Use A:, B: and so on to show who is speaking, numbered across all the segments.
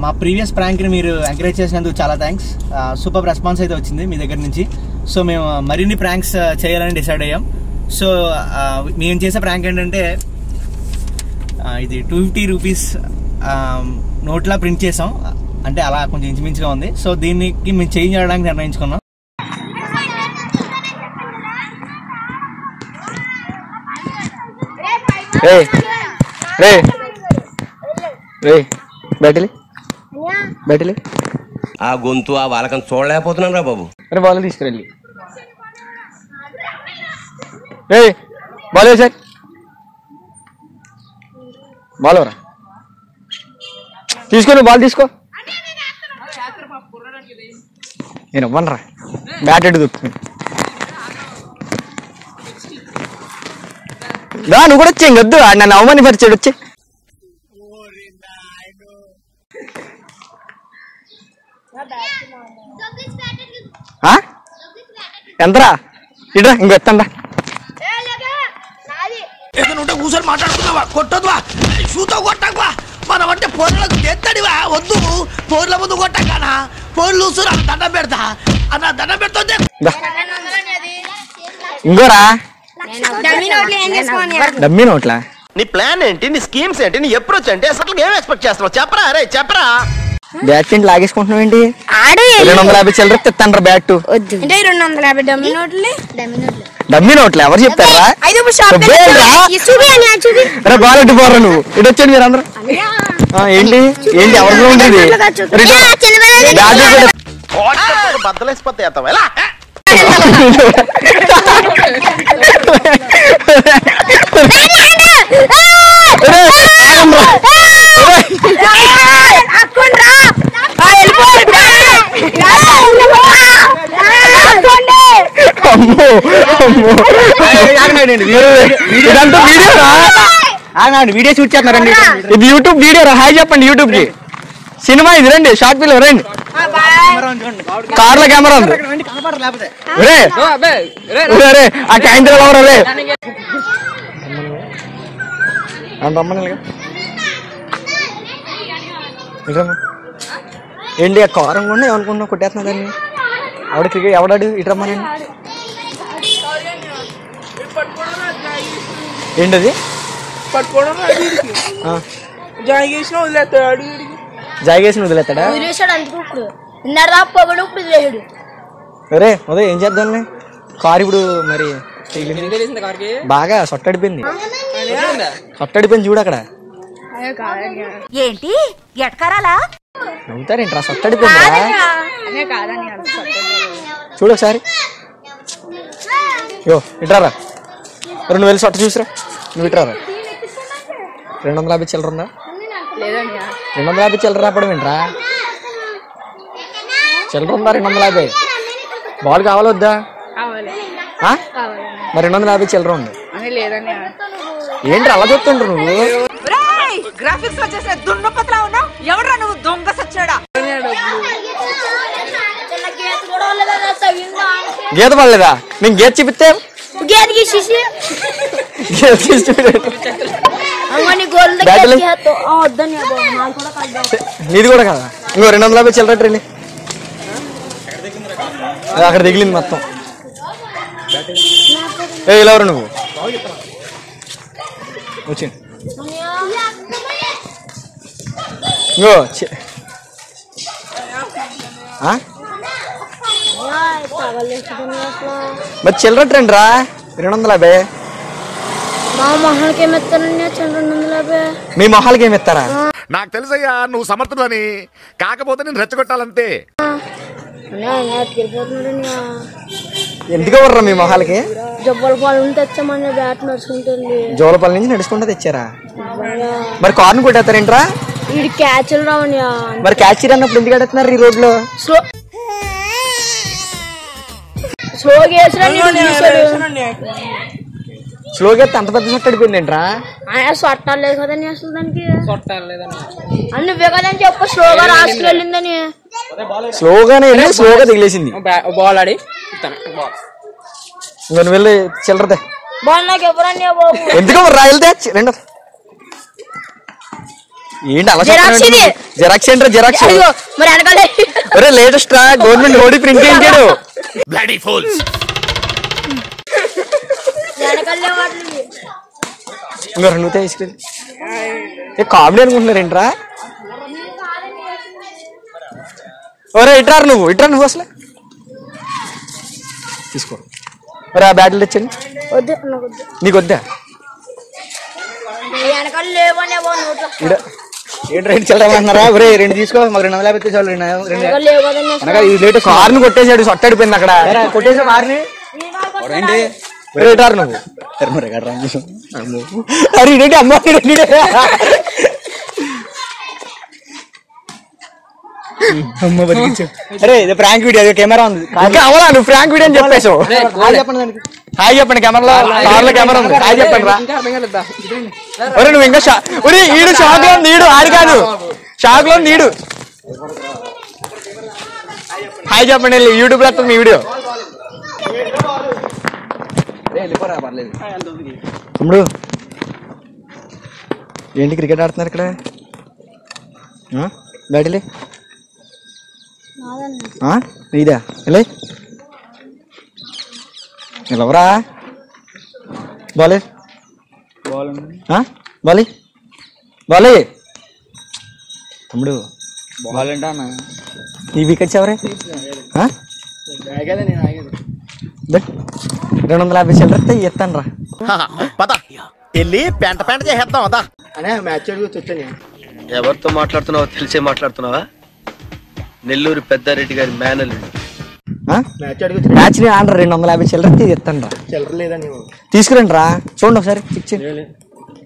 A: మా ప్రీవియస్ ప్రాంక్ని మీరు ఎంకరేజ్ చేసినందుకు చాలా థ్యాంక్స్. సూపర్ రెస్పాన్స్ అయితే వచ్చింది మీ దగ్గర నుంచి. సో మేము మరిన్ని ప్రాంక్స్ చేయాలని డిసైడ్ అయ్యాం. సో మేము చేసే ప్రాంక్ ఏంటంటే ఇది 250 రూపీస్ నోట్లా ప్రింట్ చేసాం. అంటే అలా కొంచెం ఇంచుమించుగా ఉంది. సో దీనికి మేము చేంజ్ చేయడానికి నిర్ణయించుకున్నాం.
B: ఆ గొంతు ఆ వాళ్ళకం చూడలేకపోతున్నాను రా బాబు.
C: అరే బాల్ తీసుకురండి. బాల్ సార్ బాల్ రా తీసుకో బాల్ తీసుకో. నేను ఇవ్వను రా బ్యాట్ ఎటు దొరుకుతుంది. నువ్వు కూడా వచ్చి ఇంకొద్దు నన్ను అవమాని పరిచాడు వచ్చి. ఎంతరా ఇట్రా ఇంకో ఎత్తండా.
B: కూర్చొని మాట్లాడుతున్నావా? కొట్టొద్దువా, షూతో కొట్టకువా. మనం అంటే ఫోన్లకు ఎత్తడివా, వద్దు ఫోన్ల ముందు కొట్టకానా. ఫోన్లు చూసురా దండం పెడతా అన్న, దండం పెడుతుంది.
C: ఇంకోరా డమ్మీ నోట్లా.
B: నీ ప్లాన్ ఏంటి, నీ స్కీమ్స్ ఏంటి, నీ అప్రోచ్ ఏంటి, అసలు ఏం ఎక్స్పెక్ట్ చేస్తున్నావు చెప్పరా? అరే చెప్పరా.
C: బ్యాట్ తింటి లాగేసుకుంటున్నావు ఏంటి? 250 చిల్లర తెస్తాను బ్యాట్.
D: 250 డమ్మీ నోట్లే.
C: డమ్మీ నోట్లే ఎవరు చెప్తారా? బాల్ ఎట్టు పోరా నువ్వు. ఇటు వచ్చాడు మీరు అందరూ. ఏంటి ఏంటి ఎవరిలో ఉండేది?
B: బద్దలేసిపోతే
C: వీడియో షూట్ చేస్తున్నారండి. ఇది యూట్యూబ్ వీడియో రా. హాయ్ చెప్పండి యూట్యూబ్ కి. సినిమా ఇది రండి, షార్ట్ ఫిల్మ్ రండి. కార్లో కెమెరా ఉంది. ఆ క్యాంటీన్ ఎవరు ఏంటి ఆ కారం కూడా ఏమనుకున్నా కొట్టేస్తున్నా దాన్ని. ఆవిడ క్రికెట్ ఎవడాడు ఇటు రమ్మనండి. ఏంటది? జాయిగేసిన వదిలేస్తాడా? అరే అదే ఏం చేద్దాం. కారు ఇప్పుడు మరి బాగా సొట్టడిపోయింది. సొట్టడిపోయింది చూడు అక్కడ.
D: ఏంటి ఎట్కరాలా
C: నవ్వుతారేంట్రా? సొట్టడిపోయిందా చూడు ఒకసారి. యో ఇట్రారా 2000 సొట్ట చూసిరా. నువ్వు ఇట్రారా. 250 చిల్లర ఉందా? 250 చిల్లర రాపడం ఏంట్రా? చిల్లర ఉందా? 250 బాల్ కావాలా వద్దా? మరి 250 చిల్లర ఉంది. ఏంటి అలా చెప్తుంటారు నువ్వు?
D: గ్రాఫిక్స్ వచ్చేసే దున్నపతలా ఉన్నావు. ఎవడ్రా నువ్వు దొంగ సచ్చాడా?
C: గీత పడలేదా? నేను గీత చూపిస్తే నీది కూడా కదా. ఇంకో 250 చిల్లర అక్కడ దిగిలింది మొత్తం. ఇలా ఎవరు నువ్వు? వచ్చింది ఇంకో మరి చిల్లర ట్రెండ్ రా. 250 మీ మొహాలకి ఏమి ఇస్తారా?
E: నాకు తెలుసయ్యా నువ్వు సమర్థుడని, కాకపోతే నేను రెచ్చగొట్టాలంతే.
C: ఎందుకు వర్రా మీ మొహాలకి?
D: జబ్బలపాలెం తెచ్చామని బ్యాట్ నడుచుకుంటుంది.
C: జోలపల్లి నుంచి నడుచుకుంటా తెచ్చారా? మరి కార్ను కొట్టేస్తారేంట్రా?
D: క్యాచ్లు రావని.
C: మరి క్యాచ్ అన్నప్పుడు ఎందుకు అడుగుతున్నారు ఈ రోడ్ లో? స్లోగా అంత పెద్ద సొట్ట అడిపోయింది ఏంట్రా?
D: సొట్టాలు లేదు కదండి అసలు దానికి. నువ్వే కదని చెప్పు స్లోగా రాసుకుని వెళ్ళిందని.
C: స్లోగానే వెళ్ళి స్లోగా దిగిలేసింది.
F: బాల్ ఆడి
C: నువ్వు వెళ్ళి చిల్లరదే.
D: బాల్ నాకు ఎవరన్నా బాబు.
C: ఎందుకు రాయలదే? రెండు ఏంటి అలా
D: Xerox ఇది.
C: జెరాక్స్ ఏంట్రా జెరాక్స్
D: అయ్యో మరి వెనకాలే
C: ఒరే లేటెస్ట్ రా గవర్నమెంట్ ఓడి ప్రింట్ చేయించాడు
E: బ్లడీ ఫూల్స్.
D: వెనకాలే వాటిని
C: ఇంకా రెండు తీసుకెళ్ళి కామెడీ అనుకుంటున్నారు ఏంట్రా ఒరే ఇట్రారు నువ్వు అసలు తీసుకో ఒరే ఆ బ్యాటిల్ తెచ్చండి
D: వద్దు నాకు వద్దు
C: నీకు వద్దా
D: వెనకాల లేవనేవో నోట్లో
C: ఏంటి రెండు చిల్లరమంటున్నారా ఒరే రెండు తీసుకో మాకు 250 తెచ్చావు
D: వెనకాల లేవు కదండి
C: అనగా ఈ లేట్ కార్ని కొట్టేసాడు సొట్టడిపోయింది అక్కడ కొట్టేసా కార్ని ఇటారు నువ్వు అరే ఇదేంటి అమ్మ అరే ఇది ప్రాంక్ వీడియో కెమెరా ఉంది అవలా నువ్వు ప్రాంక్ వీడియో అని చెప్పేసావు హాయ్ చెప్పండి కెమెరాలో కార్లో కెమెరా ఉంది హాయ్ చెప్పండి రా ఒరే నువ్వు ఇంకా ఒరే ఈడు షాక్ లో నీడు ఆడు కాదు షాక్ లో నీడు హాయ్ చెప్పండి యూట్యూబ్ లో వస్తుంది మీ వీడియో తమ్ముడు ఏంటి క్రికెట్ ఆడుతున్నారు ఇక్కడ బ్యాటిలే నీదా వెళ్ళే నిలవరా బాలే బాలే బాలే తమ్ముడు బాల్ అంటే అన్న ఈ వికెట్స్ ఎవరే 250 చిల్లర ఎత్తాను రా
E: పద వెళ్ళి పెంట చేసేద్దాం అదా
C: అనే మ్యాచ్ అడిగి వచ్చాను
F: ఎవరితో మాట్లాడుతున్నావో తెలిసే మాట్లాడుతున్నావా? నెల్లూరు పెద్దారెడ్డి గారి మేనల్
C: మ్యాచ్ ఆడరా 250 చిల్లర ఎత్తాను రా చిల్లర లేదని తీసుకురండి రా చూడండి ఒకసారి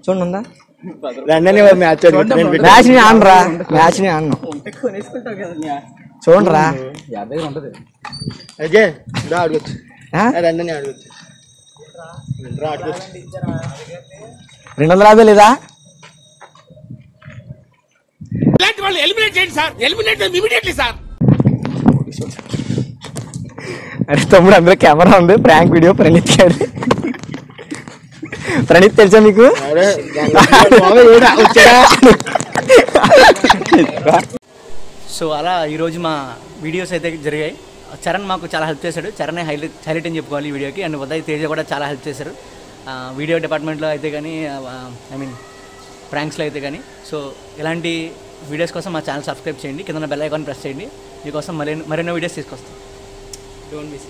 C: చూడండి ఉందా మ్యాచ్ ని ఆడరా మ్యాచ్ ని ఆడను చూడండి రా 250 లేదా అరే తమ్ముడు అందులో కెమెరా ఉంది ప్రాంక్ వీడియో ప్రణీత్ గారు ప్రణీత్ తెలుసా మీకు
A: సో అలా ఈరోజు మా వీడియోస్ అయితే జరిగాయి. చరణ్ మాకు చాలా హెల్ప్ చేశాడు. చరణ్ హైలైట్ అని చెప్పుకోవాలి ఈ వీడియోకి. అండ్ ఉదయ్ తేజ కూడా చాలా హెల్ప్ చేశారు వీడియో డిపార్ట్మెంట్లో అయితే కానీ, ఐ మీన్ ప్రాంక్స్లో అయితే కానీ. సో ఇలాంటి వీడియోస్ కోసం మా ఛానల్ సబ్స్క్రైబ్ చేయండి, కింద బెల్ ఐకాన్ ప్రెస్ చేయండి. మీకోసం మరెన్నో వీడియోస్ తీసుకొస్తాం. Don't miss.